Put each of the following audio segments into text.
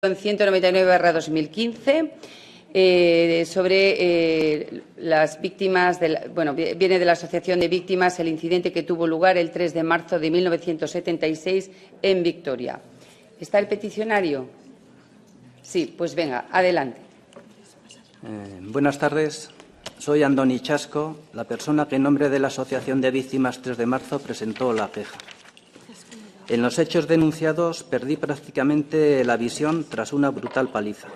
199/2015 sobre las víctimas, viene de la Asociación de Víctimas el incidente que tuvo lugar el 3 de marzo de 1976 en Vitoria. ¿Está el peticionario? Sí, pues venga, adelante. Buenas tardes. Soy Andoni Chasco, la persona que en nombre de la Asociación de Víctimas 3 de marzo presentó la queja. En los hechos denunciados perdí prácticamente la visión tras una brutal paliza.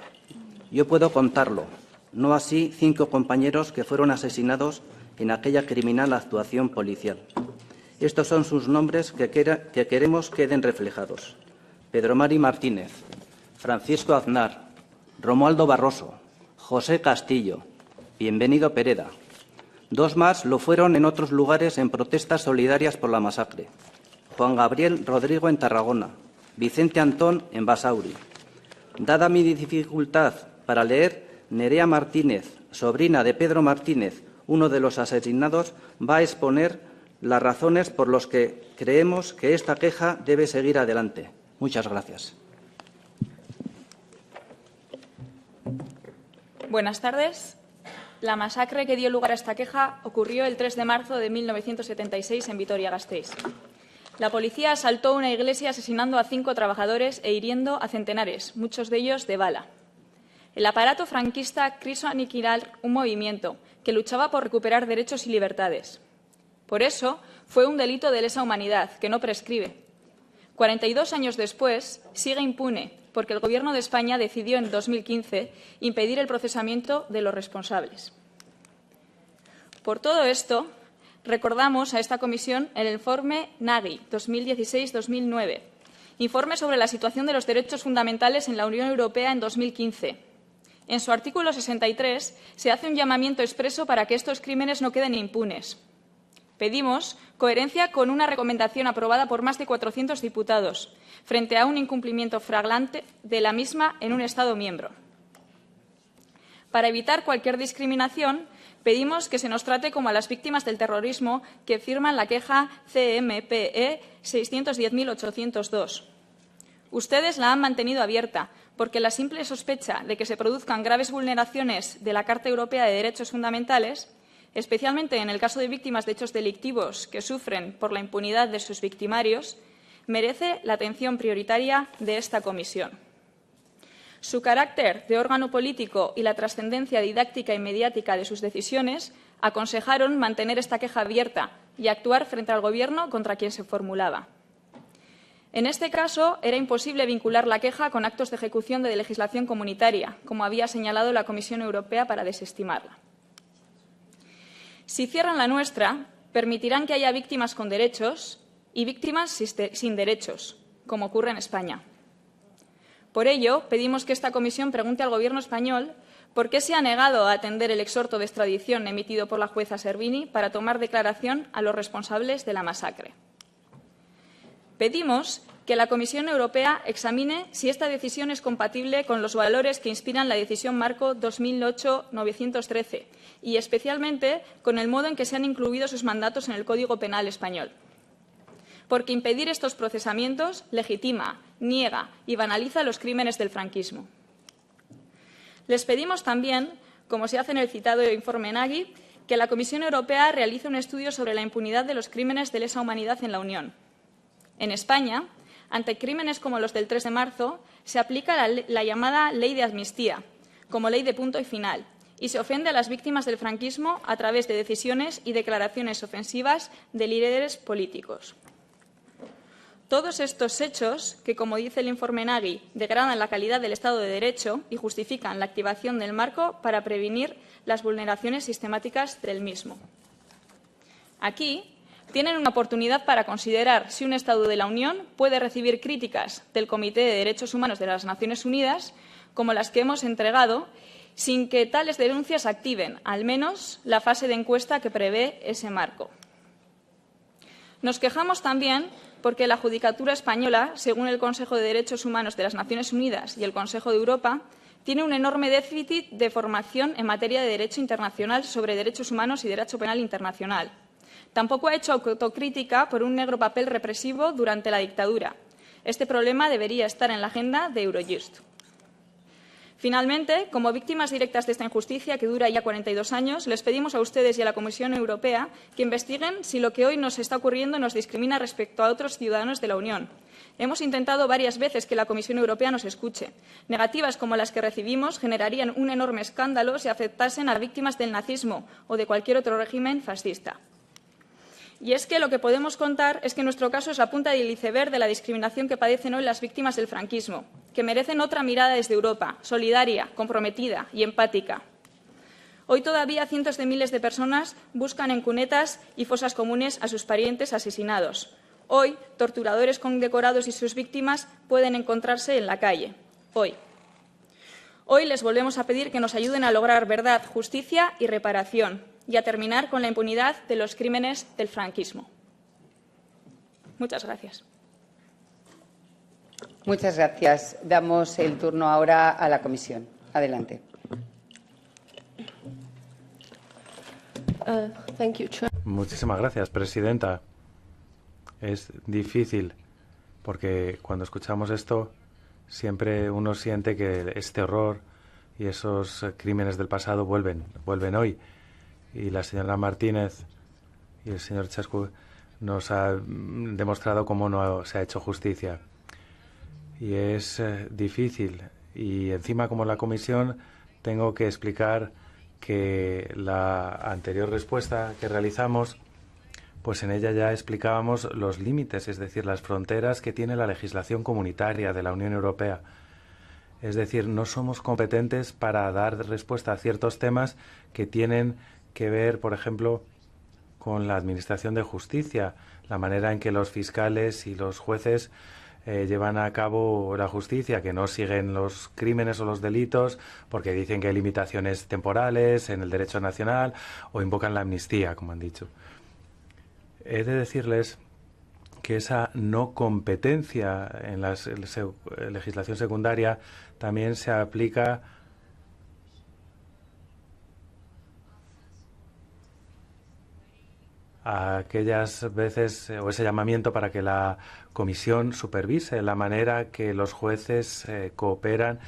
Yo puedo contarlo, no así 5 compañeros que fueron asesinados en aquella criminal actuación policial. Estos son sus nombres que queremos queden reflejados. Pedro Mari Martínez, Francisco Aznar, Romualdo Barroso, José Castillo, Bienvenido Pereda. 2 más lo fueron en otros lugares en protestas solidarias por la masacre. Juan Gabriel Rodrigo en Tarragona, Vicente Antón en Basauri. Dada mi dificultad para leer, Nerea Martínez, sobrina de Pedro Martínez, uno de los asesinados, va a exponer las razones por las que creemos que esta queja debe seguir adelante. Muchas gracias. Buenas tardes. La masacre que dio lugar a esta queja ocurrió el 3 de marzo de 1976 en Vitoria-Gasteiz. La policía asaltó una iglesia asesinando a 5 trabajadores e hiriendo a centenares, muchos de ellos de bala. El aparato franquista quiso aniquilar un movimiento que luchaba por recuperar derechos y libertades. Por eso fue un delito de lesa humanidad que no prescribe. 42 años después sigue impune porque el Gobierno de España decidió en 2015 impedir el procesamiento de los responsables. Por todo esto, recordamos a esta comisión el informe Nagy 2016-2009, informe sobre la situación de los derechos fundamentales en la Unión Europea en 2015. En su artículo 63 se hace un llamamiento expreso para que estos crímenes no queden impunes. Pedimos coherencia con una recomendación aprobada por más de 400 diputados frente a un incumplimiento flagrante de la misma en un Estado miembro. Para evitar cualquier discriminación, pedimos que se nos trate como a las víctimas del terrorismo que firman la queja CMPE 610.802. Ustedes la han mantenido abierta porque la simple sospecha de que se produzcan graves vulneraciones de la Carta Europea de Derechos Fundamentales, especialmente en el caso de víctimas de hechos delictivos que sufren por la impunidad de sus victimarios, merece la atención prioritaria de esta comisión. Su carácter de órgano político y la trascendencia didáctica y mediática de sus decisiones aconsejaron mantener esta queja abierta y actuar frente al Gobierno contra quien se formulaba. En este caso, era imposible vincular la queja con actos de ejecución de legislación comunitaria, como había señalado la Comisión Europea para desestimarla. Si cierran la nuestra, permitirán que haya víctimas con derechos y víctimas sin derechos, como ocurre en España. Por ello, pedimos que esta comisión pregunte al Gobierno español por qué se ha negado a atender el exhorto de extradición emitido por la jueza Servini para tomar declaración a los responsables de la masacre. Pedimos que la Comisión Europea examine si esta decisión es compatible con los valores que inspiran la Decisión Marco 2008/913 y, especialmente, con el modo en que se han incluido sus mandatos en el Código Penal español. Porque impedir estos procesamientos legitima, niega y banaliza los crímenes del franquismo. Les pedimos también, como se hace en el citado informe Nagy, que la Comisión Europea realice un estudio sobre la impunidad de los crímenes de lesa humanidad en la Unión. En España, ante crímenes como los del 3 de marzo, se aplica la llamada Ley de Amnistía, como ley de punto y final, y se ofende a las víctimas del franquismo a través de decisiones y declaraciones ofensivas de líderes políticos. Todos estos hechos, que, como dice el informe Nagy, degradan la calidad del Estado de Derecho y justifican la activación del marco para prevenir las vulneraciones sistemáticas del mismo. Aquí tienen una oportunidad para considerar si un Estado de la Unión puede recibir críticas del Comité de Derechos Humanos de las Naciones Unidas, como las que hemos entregado, sin que tales denuncias activen, al menos, la fase de encuesta que prevé ese marco. Nos quejamos también porque la Judicatura española, según el Consejo de Derechos Humanos de las Naciones Unidas y el Consejo de Europa, tiene un enorme déficit de formación en materia de derecho internacional sobre derechos humanos y derecho penal internacional. Tampoco ha hecho autocrítica por un negro papel represivo durante la dictadura. Este problema debería estar en la agenda de Eurojust. Finalmente, como víctimas directas de esta injusticia, que dura ya 42 años, les pedimos a ustedes y a la Comisión Europea que investiguen si lo que hoy nos está ocurriendo nos discrimina respecto a otros ciudadanos de la Unión. Hemos intentado varias veces que la Comisión Europea nos escuche. Negativas como las que recibimos generarían un enorme escándalo si afectasen a víctimas del nazismo o de cualquier otro régimen fascista. Y es que lo que podemos contar es que nuestro caso es la punta del iceberg de la discriminación que padecen hoy las víctimas del franquismo, que merecen otra mirada desde Europa, solidaria, comprometida y empática. Hoy todavía cientos de miles de personas buscan en cunetas y fosas comunes a sus parientes asesinados. Hoy, torturadores condecorados y sus víctimas pueden encontrarse en la calle. Hoy les volvemos a pedir que nos ayuden a lograr verdad, justicia y reparación, y a terminar con la impunidad de los crímenes del franquismo. Muchas gracias. Muchas gracias. Damos el turno ahora a la Comisión. Adelante. Muchísimas gracias, presidenta. Es difícil porque cuando escuchamos esto siempre uno siente que este horror y esos crímenes del pasado vuelven hoy. Y la señora Martínez y el señor Chascu nos ha demostrado cómo no se ha hecho justicia. Y es difícil. Y encima, como la Comisión, tengo que explicar que la anterior respuesta que realizamos, pues en ella ya explicábamos los límites, es decir, las fronteras que tiene la legislación comunitaria de la Unión Europea. Es decir, no somos competentes para dar respuesta a ciertos temas que tienen que ver, por ejemplo, con la administración de justicia, la manera en que los fiscales y los jueces llevan a cabo la justicia, que no siguen los crímenes o los delitos porque dicen que hay limitaciones temporales en el derecho nacional o invocan la amnistía, como han dicho. He de decirles que esa no competencia en la legislación secundaria también se aplica a aquellas veces o ese llamamiento para que la Comisión supervise la manera que los jueces cooperan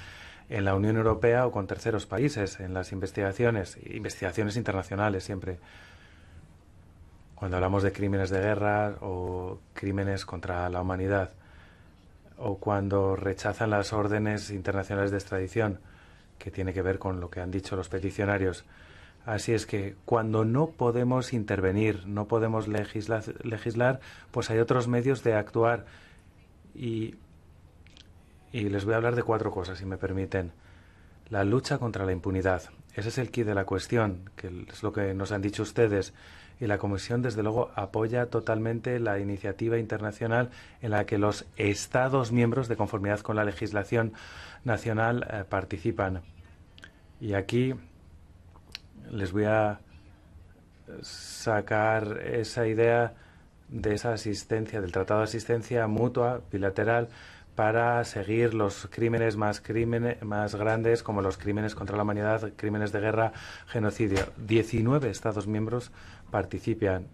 en la Unión Europea o con terceros países en las investigaciones internacionales siempre. Cuando hablamos de crímenes de guerra o crímenes contra la humanidad o cuando rechazan las órdenes internacionales de extradición, que tiene que ver con lo que han dicho los peticionarios. Así es que cuando no podemos intervenir, no podemos legislar, pues hay otros medios de actuar. Y les voy a hablar de 4 cosas, si me permiten. La lucha contra la impunidad. Ese es el quid de la cuestión, que es lo que nos han dicho ustedes. Y la Comisión, desde luego, apoya totalmente la iniciativa internacional en la que los Estados miembros, de conformidad con la legislación nacional, participan. Y aquí les voy a sacar esa idea de esa asistencia, del Tratado de Asistencia Mutua bilateral para seguir los crímenes más grandes, como los crímenes contra la humanidad, crímenes de guerra, genocidio. 19 Estados miembros participan,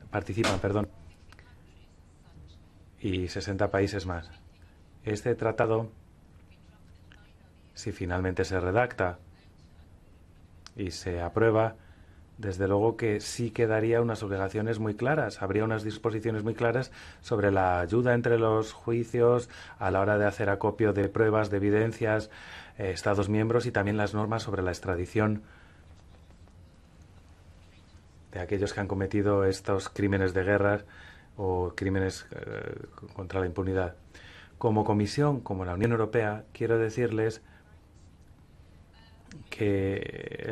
y 60 países más. Este tratado, si finalmente se redacta y se aprueba, desde luego que sí quedaría unas obligaciones muy claras, habría unas disposiciones muy claras sobre la ayuda entre los juicios a la hora de hacer acopio de pruebas, de evidencias, Estados miembros, y también las normas sobre la extradición de aquellos que han cometido estos crímenes de guerra o crímenes contra la impunidad. Como Comisión, como la Unión Europea, quiero decirles que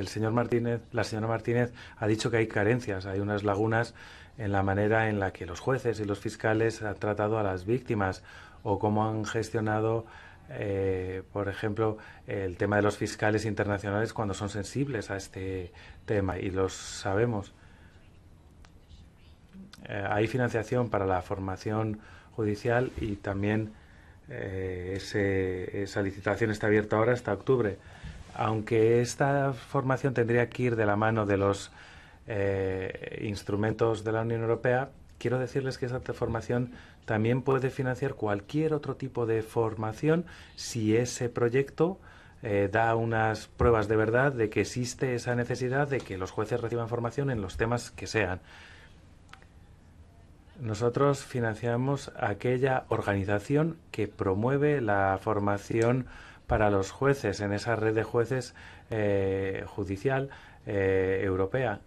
la señora Martínez ha dicho que hay carencias, hay unas lagunas en la manera en la que los jueces y los fiscales han tratado a las víctimas o cómo han gestionado, por ejemplo, el tema de los fiscales internacionales cuando son sensibles a este tema, y los sabemos. Hay financiación para la formación judicial y también esa licitación está abierta ahora hasta octubre. Aunque esta formación tendría que ir de la mano de los instrumentos de la Unión Europea, quiero decirles que esa formación también puede financiar cualquier otro tipo de formación si ese proyecto da unas pruebas de verdad de que existe esa necesidad de que los jueces reciban formación en los temas que sean. Nosotros financiamos aquella organización que promueve la formación para los jueces en esa red de jueces judicial europea.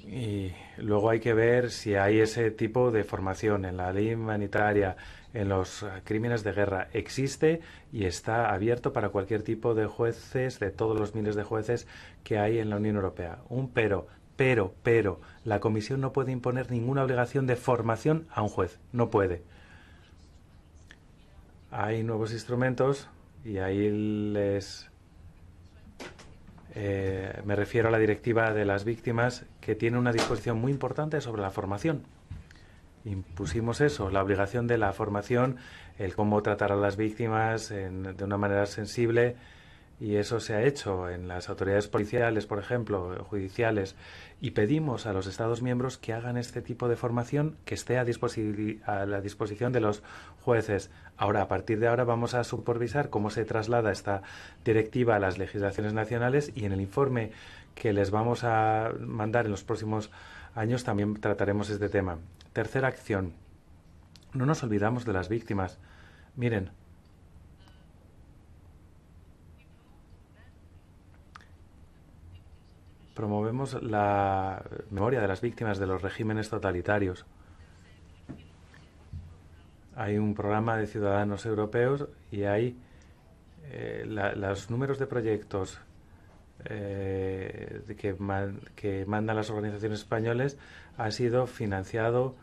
Y luego hay que ver si hay ese tipo de formación en la ley humanitaria, en los crímenes de guerra. Existe y está abierto para cualquier tipo de jueces, de todos los miles de jueces que hay en la Unión Europea. Un pero, la Comisión no puede imponer ninguna obligación de formación a un juez. No puede. Hay nuevos instrumentos y ahí me refiero a la directiva de las víctimas, que tiene una disposición muy importante sobre la formación. Impusimos eso, la obligación de la formación, el cómo tratar a las víctimas de una manera sensible, y eso se ha hecho en las autoridades policiales, por ejemplo, judiciales, y pedimos a los Estados miembros que hagan este tipo de formación que esté a la disposición de los jueces. Ahora, a partir de ahora, vamos a supervisar cómo se traslada esta directiva a las legislaciones nacionales, y en el informe que les vamos a mandar en los próximos años también trataremos este tema. Tercera acción. No nos olvidamos de las víctimas. Miren, promovemos la memoria de las víctimas de los regímenes totalitarios. Hay un programa de ciudadanos europeos y hay los números de proyectos que mandan las organizaciones españoles ha sido financiado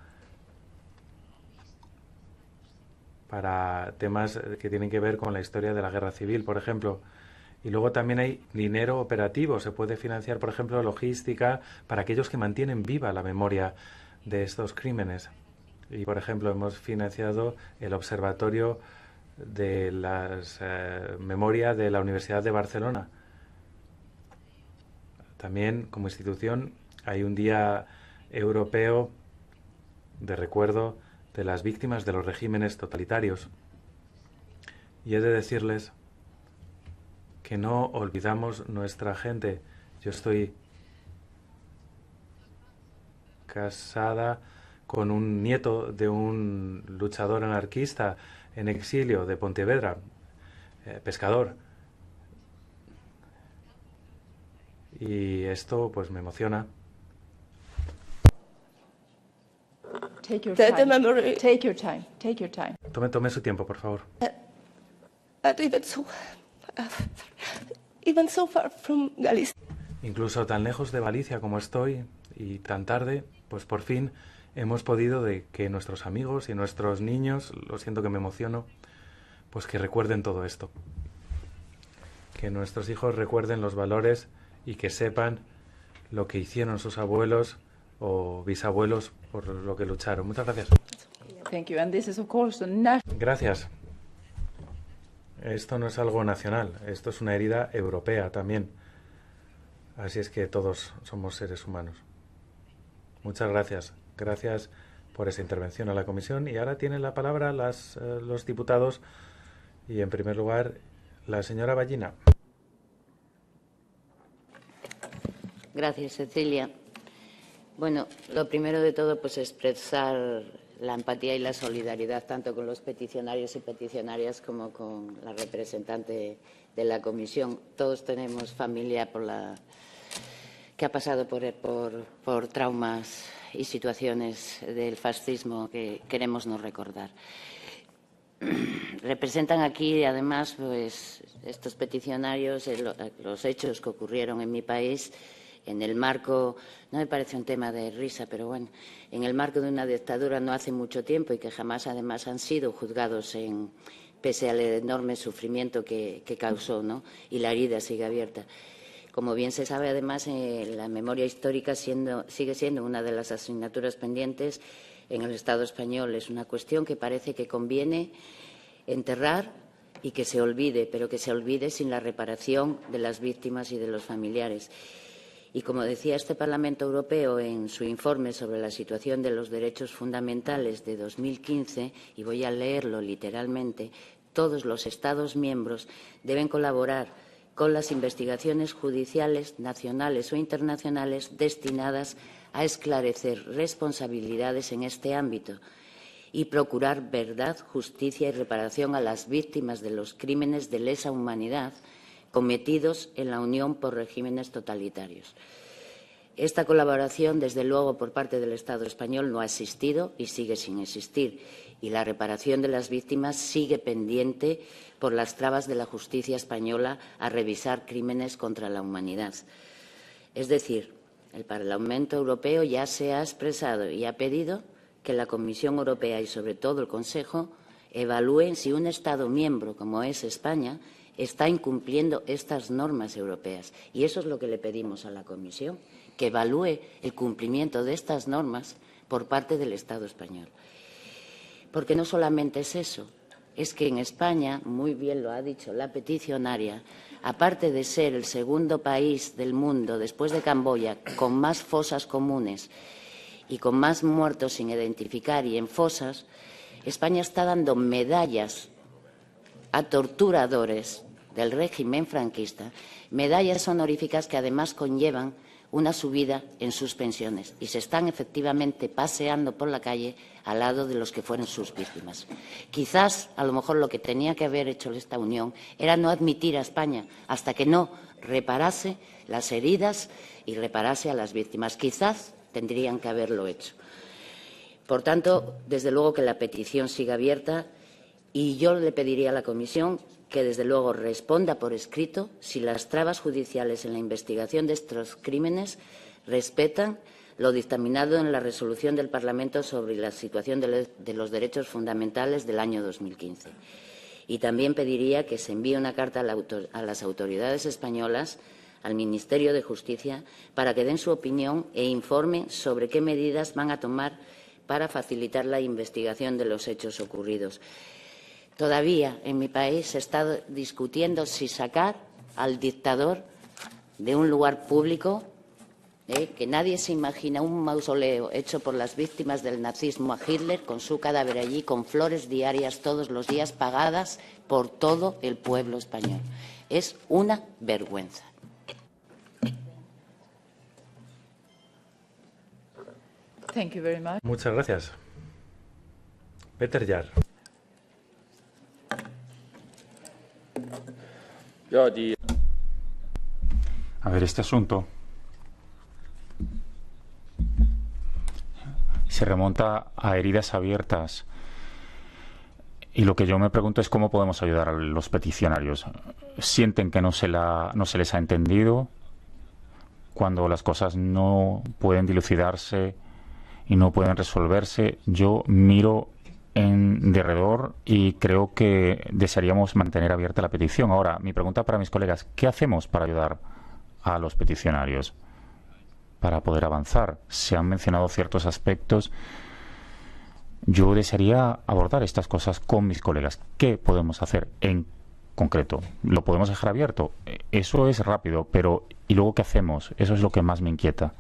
para temas que tienen que ver con la historia de la guerra civil, por ejemplo. Y luego también hay dinero operativo. Se puede financiar, por ejemplo, logística para aquellos que mantienen viva la memoria de estos crímenes. Y, por ejemplo, hemos financiado el Observatorio de la Memoria de la Universidad de Barcelona. También, como institución, hay un día europeo de recuerdo de las víctimas de los regímenes totalitarios. Y he de decirles que no olvidamos nuestra gente. Yo estoy casada con un nieto de un luchador anarquista en exilio de Pontevedra, pescador. Y esto pues me emociona. Take your time. Take your time. Take your time. Tome su tiempo, por favor. Even so far from Galicia. Incluso tan lejos de Galicia como estoy y tan tarde, pues por fin hemos podido de que nuestros amigos y nuestros niños, lo siento que me emociono, pues que recuerden todo esto. Que nuestros hijos recuerden los valores y que sepan lo que hicieron sus abuelos o bisabuelos por lo que lucharon. Muchas gracias. Thank you. And this is, of course, Gracias. Esto no es algo nacional, esto es una herida europea también. Así es que todos somos seres humanos. Muchas gracias. Gracias por esa intervención a la comisión. Y ahora tienen la palabra los diputados. Y en primer lugar, la señora Ballina. Gracias, Cecilia. Bueno, lo primero de todo, pues expresar la empatía y la solidaridad tanto con los peticionarios y peticionarias como con la representante de la comisión. Todos tenemos familia que ha pasado por traumas y situaciones del fascismo que queremos no recordar. Representan aquí, además, pues estos peticionarios los hechos que ocurrieron en mi país en el marco, no me parece un tema de risa, pero bueno, en el marco de una dictadura no hace mucho tiempo y que jamás además han sido juzgados pese al enorme sufrimiento que causó, ¿no? Y la herida sigue abierta. Como bien se sabe, además, la memoria histórica sigue siendo una de las asignaturas pendientes en el Estado español. Es una cuestión que parece que conviene enterrar y que se olvide, pero que se olvide sin la reparación de las víctimas y de los familiares. Y como decía este Parlamento Europeo en su informe sobre la situación de los derechos fundamentales de 2015, y voy a leerlo literalmente, todos los Estados miembros deben colaborar con las investigaciones judiciales nacionales o internacionales destinadas a esclarecer responsabilidades en este ámbito y procurar verdad, justicia y reparación a las víctimas de los crímenes de lesa humanidad cometidos en la Unión por regímenes totalitarios. Esta colaboración, desde luego, por parte del Estado español no ha existido y sigue sin existir, y la reparación de las víctimas sigue pendiente por las trabas de la justicia española a revisar crímenes contra la humanidad. Es decir, el Parlamento Europeo ya se ha expresado y ha pedido que la Comisión Europea y, sobre todo, el Consejo evalúen si un Estado miembro, como es España, está incumpliendo estas normas europeas. Y eso es lo que le pedimos a la Comisión, que evalúe el cumplimiento de estas normas por parte del Estado español. Porque no solamente es eso, es que en España, muy bien lo ha dicho la peticionaria, aparte de ser el segundo país del mundo, después de Camboya, con más fosas comunes y con más muertos sin identificar y en fosas, España está dando medallas a torturadores del régimen franquista, medallas honoríficas que además conllevan una subida en sus pensiones y se están efectivamente paseando por la calle al lado de los que fueron sus víctimas. Quizás, a lo mejor, lo que tenía que haber hecho esta Unión era no admitir a España hasta que no reparase las heridas y reparase a las víctimas. Quizás tendrían que haberlo hecho. Por tanto, desde luego que la petición siga abierta y yo le pediría a la Comisión que, desde luego, responda por escrito si las trabas judiciales en la investigación de estos crímenes respetan lo dictaminado en la resolución del Parlamento sobre la situación de los derechos fundamentales del año 2015. Y también pediría que se envíe una carta a las autoridades españolas, al Ministerio de Justicia, para que den su opinión e informen sobre qué medidas van a tomar para facilitar la investigación de los hechos ocurridos. Todavía en mi país se está discutiendo si sacar al dictador de un lugar público, que nadie se imagina un mausoleo hecho por las víctimas del nazismo a Hitler, con su cadáver allí, con flores diarias todos los días pagadas por todo el pueblo español. Es una vergüenza. Thank you very much. Muchas gracias. Peter Jahr. A ver, este asunto se remonta a heridas abiertas y lo que yo me pregunto es cómo podemos ayudar a los peticionarios. Sienten que no se les ha entendido cuando las cosas no pueden dilucidarse y no pueden resolverse. Yo miro en derredor y creo que desearíamos mantener abierta la petición. Ahora, mi pregunta para mis colegas, ¿qué hacemos para ayudar a los peticionarios para poder avanzar? Se han mencionado ciertos aspectos. Yo desearía abordar estas cosas con mis colegas. ¿Qué podemos hacer en concreto? ¿Lo podemos dejar abierto? Eso es rápido, pero ¿y luego qué hacemos? Eso es lo que más me inquieta.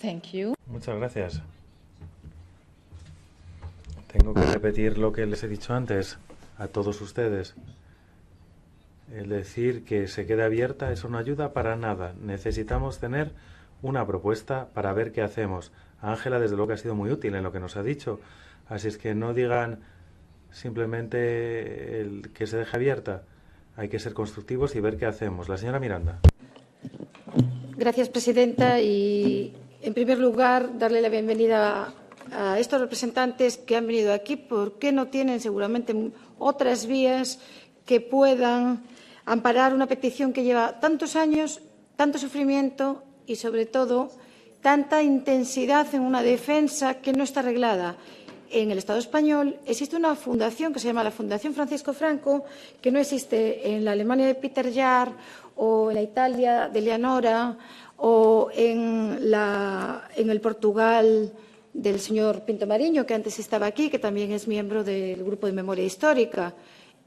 Thank you. Muchas gracias. Tengo que repetir lo que les he dicho antes a todos ustedes. El decir que se quede abierta, eso no ayuda para nada. Necesitamos tener una propuesta para ver qué hacemos. Ángela, desde luego, que ha sido muy útil en lo que nos ha dicho. Así es que no digan simplemente que se deje abierta. Hay que ser constructivos y ver qué hacemos. La señora Miranda. Gracias, presidenta. Y, en primer lugar, darle la bienvenida a estos representantes que han venido aquí, porque no tienen seguramente otras vías que puedan amparar una petición que lleva tantos años, tanto sufrimiento y, sobre todo, tanta intensidad en una defensa que no está arreglada. En el Estado español existe una fundación que se llama la Fundación Francisco Franco, que no existe en la Alemania de Peter Jahr o en la Italia de Leonora o en el Portugal del señor Pinto Mariño, que antes estaba aquí, que también es miembro del Grupo de Memoria Histórica.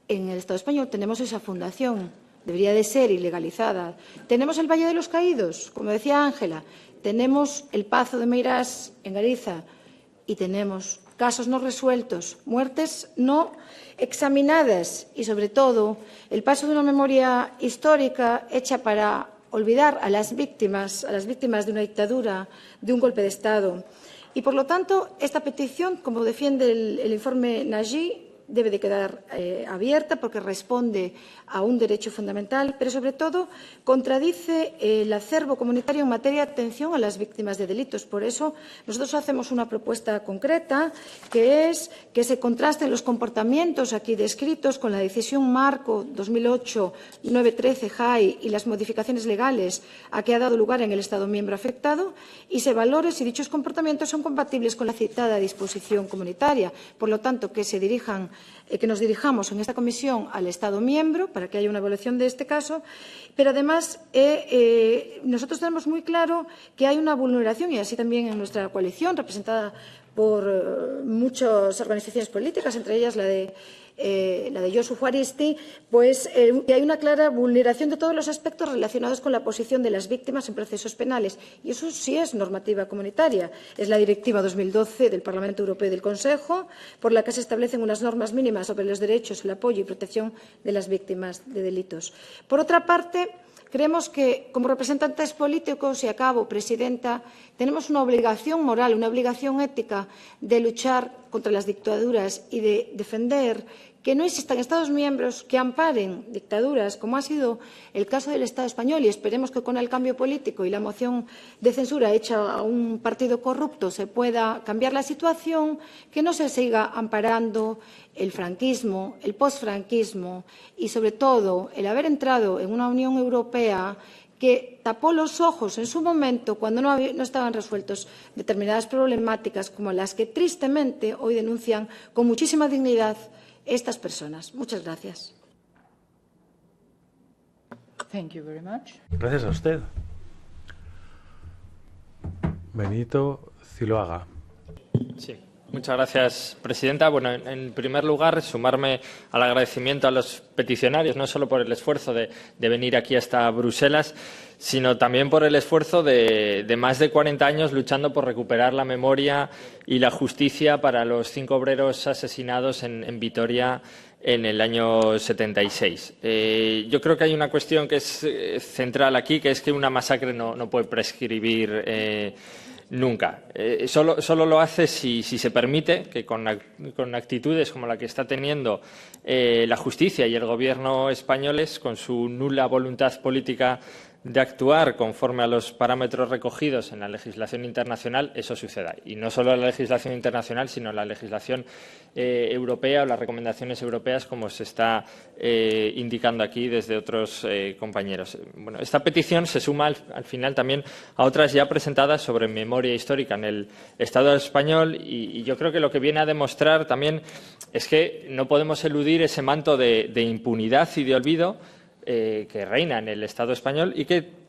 en el Estado español tenemos esa fundación, debería de ser ilegalizada. Tenemos el Valle de los Caídos, como decía Ángela, tenemos el Pazo de Meirás en Galiza y tenemos casos no resueltos, muertes no examinadas y, sobre todo, el paso de una memoria histórica hecha para olvidar a las víctimas de una dictadura, de un golpe de Estado. Y, por lo tanto, esta petición, como defiende el informe Nagy, debe de quedar abierta porque responde a un derecho fundamental, pero, sobre todo, contradice el acervo comunitario en materia de atención a las víctimas de delitos. Por eso, nosotros hacemos una propuesta concreta, que es que se contrasten los comportamientos aquí descritos con la decisión marco 2008-913 JAI y las modificaciones legales a que ha dado lugar en el Estado miembro afectado y se valore si dichos comportamientos son compatibles con la citada disposición comunitaria. Por lo tanto, que nos dirijamos en esta comisión al Estado miembro para que haya una evaluación de este caso, pero además nosotros tenemos muy claro que hay una vulneración, y así también en nuestra coalición, representada por muchas organizaciones políticas, entre ellas la de Josu Juaristi, pues que hay una clara vulneración de todos los aspectos relacionados con la posición de las víctimas en procesos penales. Y eso sí es normativa comunitaria. Es la Directiva 2012 del Parlamento Europeo y del Consejo, por la que se establecen unas normas mínimas sobre los derechos, el apoyo y protección de las víctimas de delitos. Por otra parte, creemos que, como representantes políticos, y acabo, presidenta, tenemos una obligación moral, una obligación ética de luchar contra las dictaduras y de defender que no existan Estados miembros que amparen dictaduras, como ha sido el caso del Estado español, y esperemos que con el cambio político y la moción de censura hecha a un partido corrupto se pueda cambiar la situación, que no se siga amparando el franquismo, el posfranquismo y, sobre todo, el haber entrado en una Unión Europea que tapó los ojos en su momento cuando no estaban resueltos determinadas problemáticas como las que tristemente hoy denuncian con muchísima dignidad estas personas. Muchas gracias. Thank you very much. Gracias a usted. Benito Ziloaga. Sí. Muchas gracias, presidenta. Bueno, en primer lugar, sumarme al agradecimiento a los peticionarios, no solo por el esfuerzo de venir aquí hasta Bruselas, sino también por el esfuerzo de más de 40 años luchando por recuperar la memoria y la justicia para los 5 obreros asesinados en Vitoria en el año 76. Yo creo que hay una cuestión que es central aquí, que es que una masacre no puede prescribir nunca. Solo lo hace si se permite que con actitudes como la que está teniendo la justicia y el Gobierno españoles, con su nula voluntad política de actuar conforme a los parámetros recogidos en la legislación internacional, eso suceda. Y no solo la legislación internacional, sino la legislación europea o las recomendaciones europeas, como se está indicando aquí desde otros compañeros. Bueno, esta petición se suma al final también a otras ya presentadas sobre memoria histórica en el Estado español y yo creo que lo que viene a demostrar también es que no podemos eludir ese manto de impunidad y de olvido que reina en el Estado español y que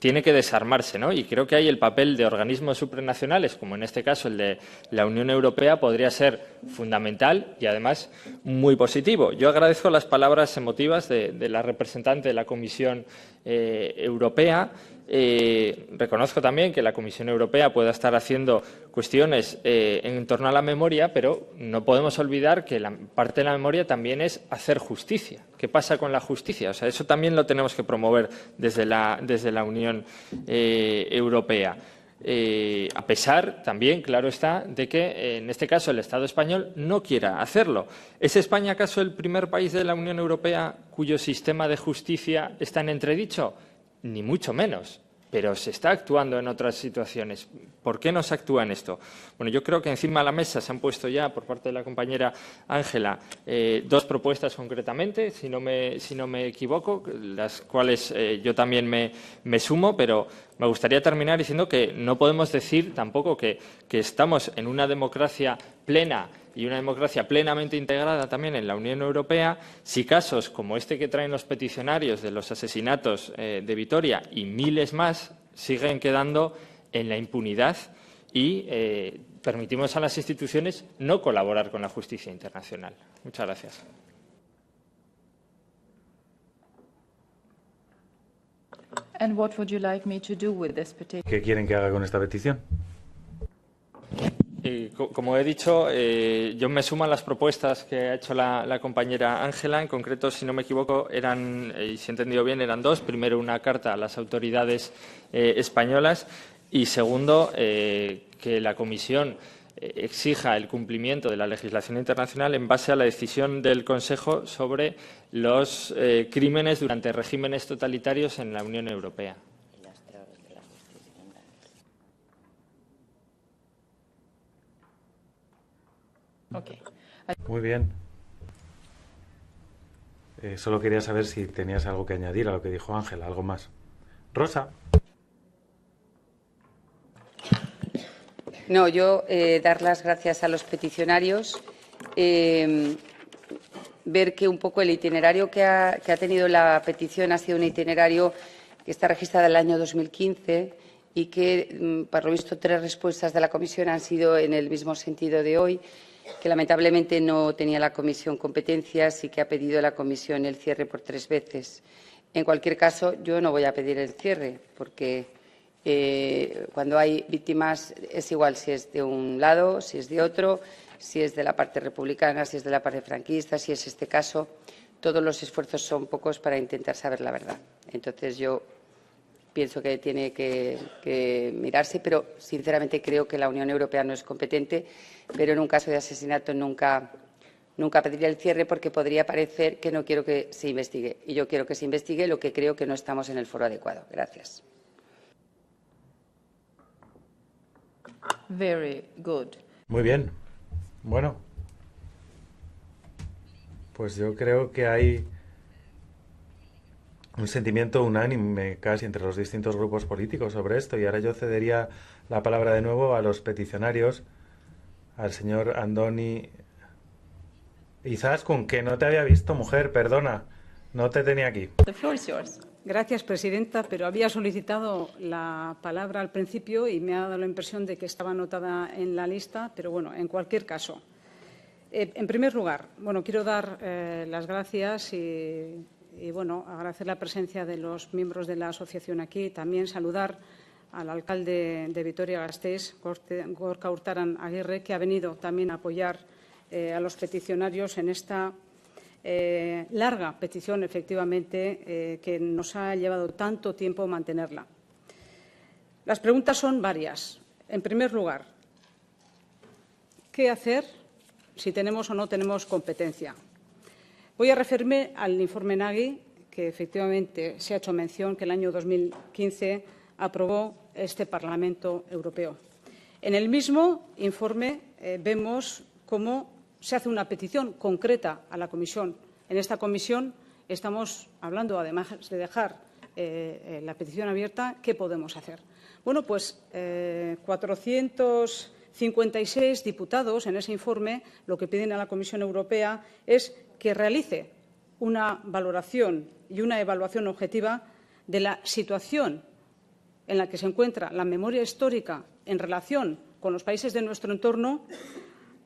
tiene que desarmarse, ¿no? Y creo que ahí el papel de organismos supranacionales, como en este caso el de la Unión Europea, podría ser fundamental y además muy positivo. Yo agradezco las palabras emotivas de la representante de la Comisión Europea. Reconozco también que la Comisión Europea pueda estar haciendo cuestiones en torno a la memoria, pero no podemos olvidar que parte de la memoria también es hacer justicia. ¿Qué pasa con la justicia? O sea, eso también lo tenemos que promover desde la Unión Europea. A pesar también, claro está, de que en este caso el Estado español no quiera hacerlo. ¿Es España acaso el primer país de la Unión Europea cuyo sistema de justicia está en entredicho? Ni mucho menos, pero se está actuando en otras situaciones. ¿Por qué no se actúa en esto? Bueno, yo creo que encima de la mesa se han puesto ya, por parte de la compañera Ángela, 2 propuestas concretamente, si no me equivoco, las cuales yo también me sumo, pero me gustaría terminar diciendo que no podemos decir tampoco que estamos en una democracia plena y una democracia plenamente integrada también en la Unión Europea, si casos como este que traen los peticionarios de los asesinatos de Vitoria y miles más siguen quedando en la impunidad y permitimos a las instituciones no colaborar con la justicia internacional. Muchas gracias. And what would you like me to do with this petition? ¿Qué quieren que haga con esta petición? Como he dicho, yo me sumo a las propuestas que ha hecho la compañera Ángela. En concreto, si no me equivoco, eran, y si he entendido bien, eran dos. Primero, una carta a las autoridades españolas y, segundo, que la Comisión exija el cumplimiento de la legislación internacional en base a la decisión del Consejo sobre los crímenes durante regímenes totalitarios en la Unión Europea. Okay. Muy bien. Solo quería saber si tenías algo que añadir a lo que dijo Ángela, algo más. Rosa. No, yo dar las gracias a los peticionarios, ver que un poco el itinerario que ha tenido la petición ha sido un itinerario que está registrado en el año 2015 y que, por lo visto, 3 respuestas de la Comisión han sido en el mismo sentido de hoy, que lamentablemente no tenía la Comisión competencias y que ha pedido la Comisión el cierre por 3 veces. En cualquier caso, yo no voy a pedir el cierre, porque cuando hay víctimas es igual si es de un lado, si es de otro, si es de la parte republicana, si es de la parte franquista, si es este caso. Todos los esfuerzos son pocos para intentar saber la verdad. Entonces, yo pienso que tiene que mirarse, pero sinceramente creo que la Unión Europea no es competente, pero en un caso de asesinato nunca pediría el cierre porque podría parecer que no quiero que se investigue. Y yo quiero que se investigue, lo que creo que no estamos en el foro adecuado. Gracias. Very good. Muy bien. Bueno. Pues yo creo que hay un sentimiento unánime casi entre los distintos grupos políticos sobre esto. Y ahora yo cedería la palabra de nuevo a los peticionarios, al señor Andoni Izaskun, que no te había visto, mujer, perdona, no te tenía aquí. The floor is yours. Gracias, presidenta, pero había solicitado la palabra al principio y me ha dado la impresión de que estaba anotada en la lista, pero bueno, en cualquier caso. En primer lugar, bueno, quiero dar las gracias y bueno, agradecer la presencia de los miembros de la asociación aquí. También saludar al alcalde de Vitoria-Gasteiz, Gorka Urtaran Aguirre, que ha venido también a apoyar a los peticionarios en esta larga petición, efectivamente, que nos ha llevado tanto tiempo mantenerla. Las preguntas son varias. En primer lugar, ¿qué hacer si tenemos o no tenemos competencia? Voy a referirme al informe Nagy, que efectivamente se ha hecho mención que el año 2015 aprobó este Parlamento Europeo. En el mismo informe vemos cómo se hace una petición concreta a la Comisión. En esta comisión estamos hablando, además de dejar la petición abierta, ¿qué podemos hacer? Bueno, pues 456 diputados en ese informe lo que piden a la Comisión Europea es que realice una valoración y una evaluación objetiva de la situación en la que se encuentra la memoria histórica en relación con los países de nuestro entorno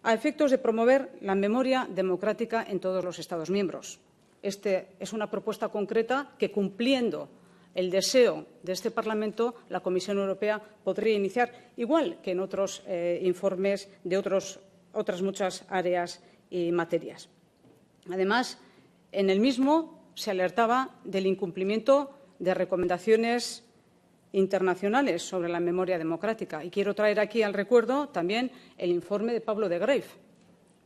a efectos de promover la memoria democrática en todos los Estados miembros. Esta es una propuesta concreta que, cumpliendo el deseo de este Parlamento, la Comisión Europea podría iniciar, igual que en otros informes de otras muchas áreas y materias. Además, en el mismo se alertaba del incumplimiento de recomendaciones internacionales sobre la memoria democrática. Y quiero traer aquí al recuerdo también el informe de Pablo de Greiff.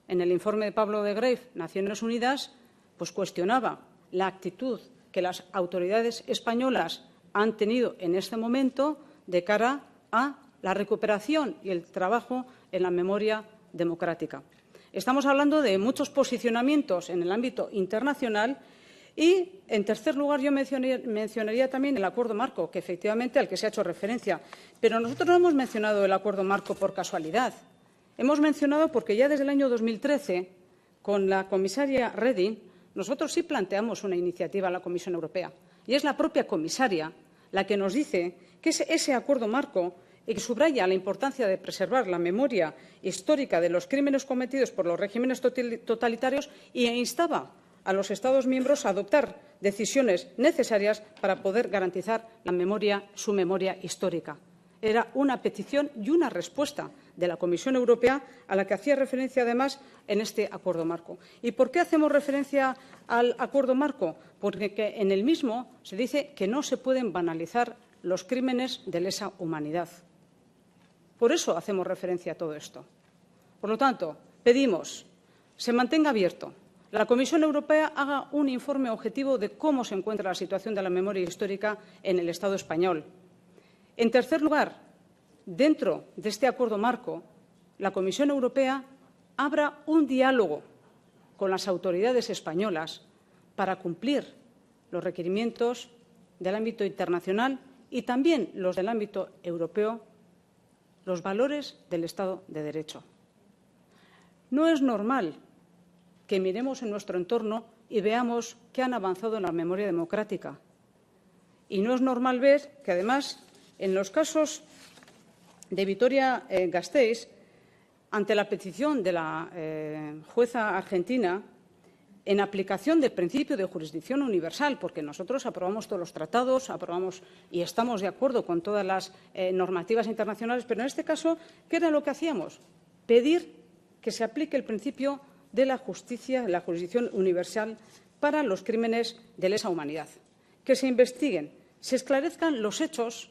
En el informe de Pablo de Greiff, Naciones Unidas, pues cuestionaba la actitud que las autoridades españolas han tenido en este momento de cara a la recuperación y el trabajo en la memoria democrática. Estamos hablando de muchos posicionamientos en el ámbito internacional. Y, en tercer lugar, yo mencionaría también el acuerdo marco, que efectivamente al que se ha hecho referencia. Pero nosotros no hemos mencionado el acuerdo marco por casualidad. Hemos mencionado porque ya desde el año 2013, con la comisaria Reding, nosotros sí planteamos una iniciativa a la Comisión Europea. Y es la propia comisaria la que nos dice que ese acuerdo marco y que subraya la importancia de preservar la memoria histórica de los crímenes cometidos por los regímenes totalitarios e instaba a los Estados miembros a adoptar decisiones necesarias para poder garantizar su memoria histórica. Era una petición y una respuesta de la Comisión Europea a la que hacía referencia, además, en este acuerdo marco. ¿Y por qué hacemos referencia al acuerdo marco? Porque en el mismo se dice que no se pueden banalizar los crímenes de lesa humanidad. Por eso hacemos referencia a todo esto. Por lo tanto, pedimos se mantenga abierto. La Comisión Europea haga un informe objetivo de cómo se encuentra la situación de la memoria histórica en el Estado español. En tercer lugar, dentro de este acuerdo marco, la Comisión Europea abra un diálogo con las autoridades españolas para cumplir los requerimientos del ámbito internacional y también los del ámbito europeo, los valores del Estado de Derecho. No es normal que miremos en nuestro entorno y veamos que han avanzado en la memoria democrática. Y no es normal ver que, además, en los casos de Vitoria-Gasteiz, ante la petición de la jueza argentina, en aplicación del principio de jurisdicción universal, porque nosotros aprobamos todos los tratados, aprobamos y estamos de acuerdo con todas las normativas internacionales, pero en este caso, ¿qué era lo que hacíamos? Pedir que se aplique el principio de la justicia, la jurisdicción universal para los crímenes de lesa humanidad, que se investiguen, se esclarezcan los hechos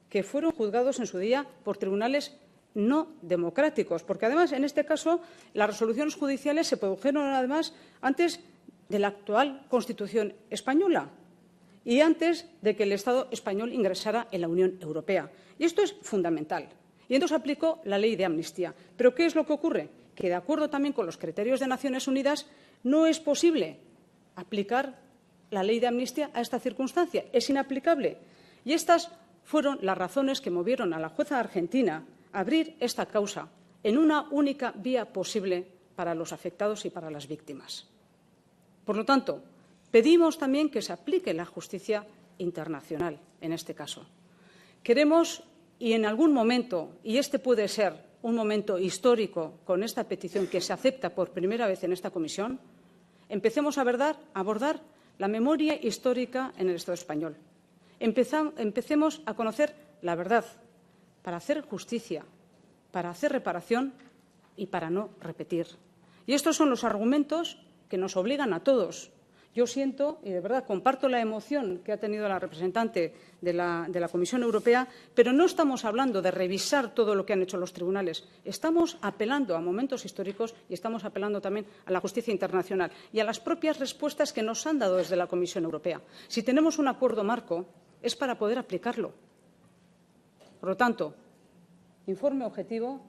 que fueron juzgados en su día por tribunales no democráticos, porque además en este caso las resoluciones judiciales se produjeron además antes de la actual Constitución española y antes de que el Estado español ingresara en la Unión Europea. Y esto es fundamental. Y entonces aplicó la ley de amnistía. ¿Pero qué es lo que ocurre? Que, de acuerdo también con los criterios de Naciones Unidas, no es posible aplicar la ley de amnistía a esta circunstancia. Es inaplicable. Y estas fueron las razones que movieron a la jueza argentina a abrir esta causa en una única vía posible para los afectados y para las víctimas. Por lo tanto, pedimos también que se aplique la justicia internacional en este caso. Queremos, y en algún momento, y este puede ser un momento histórico con esta petición que se acepta por primera vez en esta comisión, empecemos a abordar la memoria histórica en el Estado español. Empecemos a conocer la verdad para hacer justicia, para hacer reparación y para no repetir. Y estos son los argumentos que nos obligan a todos. Yo siento, y de verdad comparto la emoción que ha tenido la representante de la Comisión Europea, pero no estamos hablando de revisar todo lo que han hecho los tribunales. Estamos apelando a momentos históricos y estamos apelando también a la justicia internacional y a las propias respuestas que nos han dado desde la Comisión Europea. Si tenemos un acuerdo marco, es para poder aplicarlo. Por lo tanto, informe objetivo,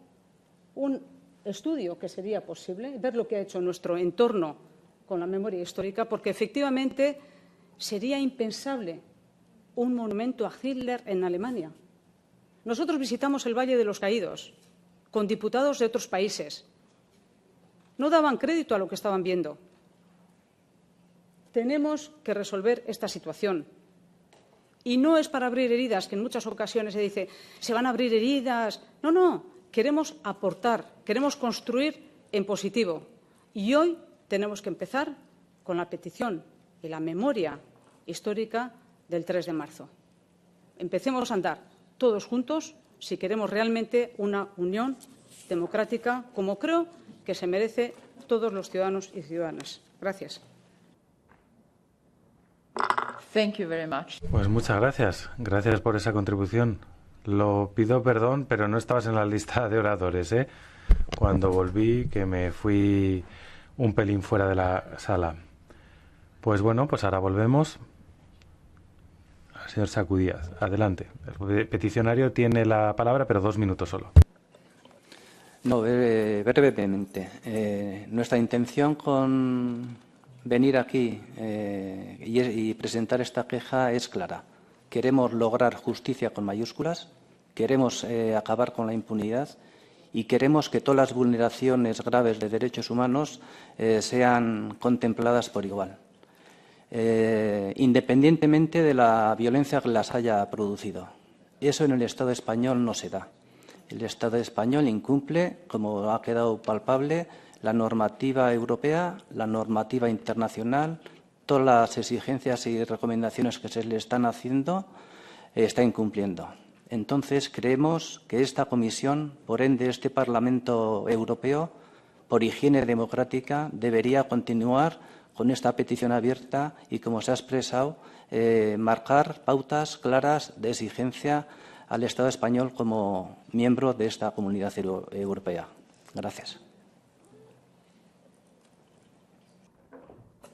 un estudio que sería posible, ver lo que ha hecho nuestro entorno con la memoria histórica, porque efectivamente sería impensable un monumento a Hitler en Alemania. Nosotros visitamos el Valle de los Caídos con diputados de otros países. No daban crédito a lo que estaban viendo. Tenemos que resolver esta situación. Y no es para abrir heridas, que en muchas ocasiones se dice, se van a abrir heridas. No, no, queremos aportar, queremos construir en positivo. Y hoy tenemos que empezar con la petición y la memoria histórica del 3 de marzo. Empecemos a andar todos juntos si queremos realmente una unión democrática, como creo que se merece todos los ciudadanos y ciudadanas. Gracias. Thank you very much. Pues muchas gracias. Gracias por esa contribución. Lo pido perdón, pero no estabas en la lista de oradores, ¿eh? Cuando volví, que me fui un pelín fuera de la sala. Pues bueno, pues ahora volvemos. Al señor Sacudías, adelante. El peticionario tiene la palabra, pero 2 minutos solo. No, brevemente. Nuestra intención con venir aquí y presentar esta queja es clara. Queremos lograr justicia con mayúsculas, queremos acabar con la impunidad y queremos que todas las vulneraciones graves de derechos humanos sean contempladas por igual, independientemente de la violencia que las haya producido. Eso en el Estado español no se da. El Estado español incumple, como ha quedado palpable, la normativa europea, la normativa internacional, todas las exigencias y recomendaciones que se le están haciendo, está incumpliendo. Entonces, creemos que esta comisión, por ende, este Parlamento Europeo, por higiene democrática, debería continuar con esta petición abierta y, como se ha expresado, marcar pautas claras de exigencia al Estado español como miembro de esta Comunidad Europea. Gracias.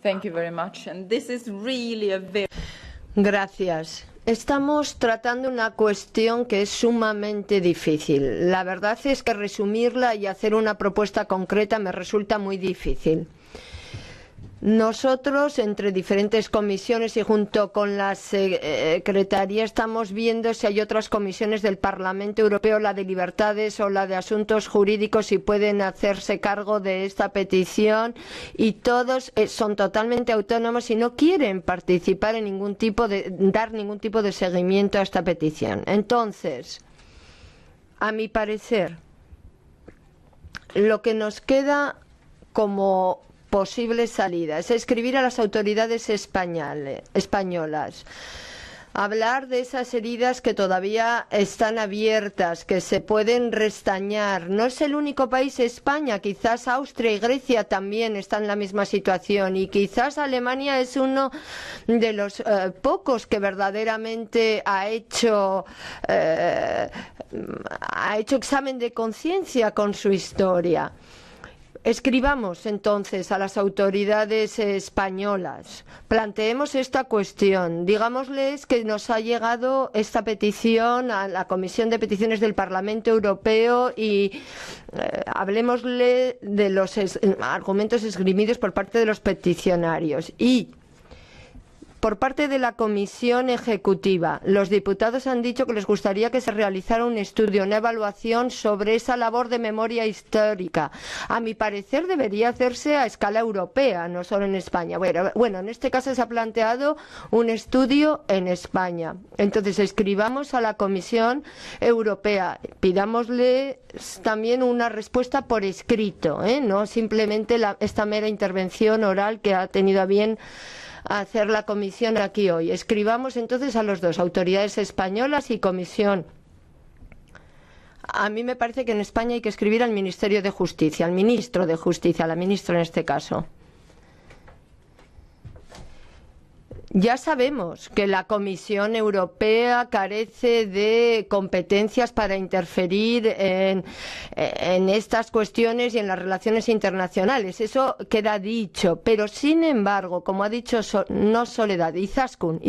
Thank you very much. And this is really a very... Gracias. Estamos tratando una cuestión que es sumamente difícil. La verdad es que resumirla y hacer una propuesta concreta me resulta muy difícil. Nosotros, entre diferentes comisiones y junto con la Secretaría, estamos viendo si hay otras comisiones del Parlamento Europeo, la de Libertades o la de Asuntos Jurídicos, si pueden hacerse cargo de esta petición, y todos son totalmente autónomos y no quieren participar en dar ningún tipo de seguimiento a esta petición. Entonces, a mi parecer, lo que nos queda como posible salida es escribir a las autoridades españolas, hablar de esas heridas que todavía están abiertas, que se pueden restañar. No es el único país, España, quizás Austria y Grecia también están en la misma situación, y quizás Alemania es uno de los pocos que verdaderamente ha hecho examen de conciencia con su historia. Escribamos entonces a las autoridades españolas, planteemos esta cuestión, digámosles que nos ha llegado esta petición a la Comisión de Peticiones del Parlamento Europeo y hablemosle de los argumentos esgrimidos por parte de los peticionarios. Y por parte de la Comisión Ejecutiva, los diputados han dicho que les gustaría que se realizara un estudio, una evaluación sobre esa labor de memoria histórica. A mi parecer debería hacerse a escala europea, no solo en España. Bueno, en este caso se ha planteado un estudio en España. Entonces, escribamos a la Comisión Europea, pidámosle también una respuesta por escrito, no simplemente esta mera intervención oral que ha tenido a bien hacer la comisión aquí hoy. Escribamos entonces a los dos, autoridades españolas y comisión. A mí me parece que en España hay que escribir al Ministerio de Justicia, al ministro de Justicia, a la ministra en este caso. Ya sabemos que la Comisión Europea carece de competencias para interferir en estas cuestiones y en las relaciones internacionales. Eso queda dicho. Pero, sin embargo, como ha dicho no Soledad, Izaskun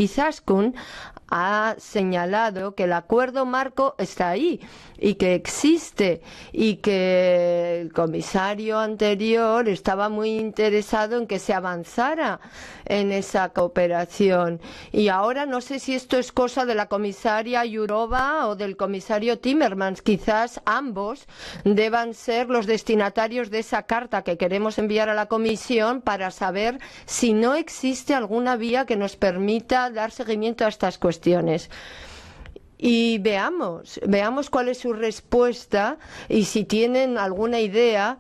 ha señalado que el acuerdo marco está ahí y que existe y que el comisario anterior estaba muy interesado en que se avanzara en esa cooperación. Y ahora no sé si esto es cosa de la comisaria Jourová o del comisario Timmermans. Quizás ambos deban ser los destinatarios de esa carta que queremos enviar a la Comisión para saber si no existe alguna vía que nos permita dar seguimiento a estas cuestiones. Y veamos cuál es su respuesta y si tienen alguna idea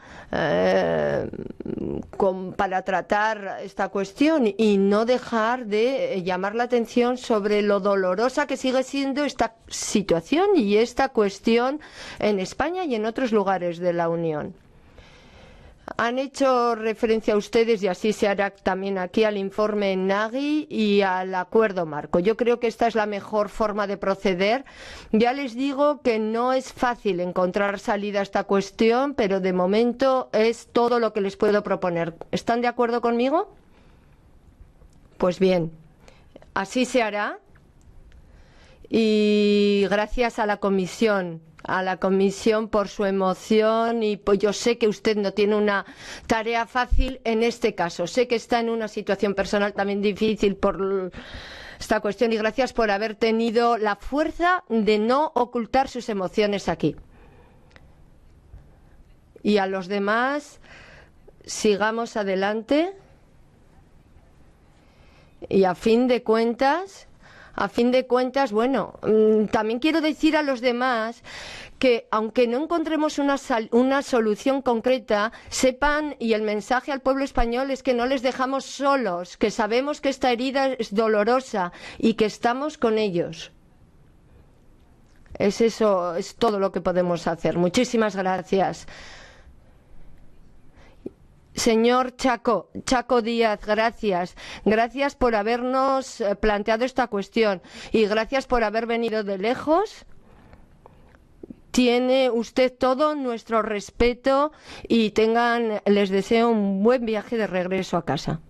para tratar esta cuestión y no dejar de llamar la atención sobre lo dolorosa que sigue siendo esta situación y esta cuestión en España y en otros lugares de la Unión. Han hecho referencia ustedes, y así se hará también aquí, al informe Nagy y al acuerdo marco. Yo creo que esta es la mejor forma de proceder. Ya les digo que no es fácil encontrar salida a esta cuestión, pero de momento es todo lo que les puedo proponer. ¿Están de acuerdo conmigo? Pues bien, así se hará. Y gracias a la Comisión por su emoción, y pues yo sé que usted no tiene una tarea fácil en este caso. Sé que está en una situación personal también difícil por esta cuestión y gracias por haber tenido la fuerza de no ocultar sus emociones aquí. Y a los demás, sigamos adelante y a fin de cuentas, A fin de cuentas, bueno, también quiero decir a los demás que aunque no encontremos una solución concreta, sepan, y el mensaje al pueblo español es que no les dejamos solos, que sabemos que esta herida es dolorosa y que estamos con ellos. Eso es todo lo que podemos hacer. Muchísimas gracias. Señor Chaco Díaz, gracias. Gracias por habernos planteado esta cuestión y gracias por haber venido de lejos. Tiene usted todo nuestro respeto y les deseo un buen viaje de regreso a casa.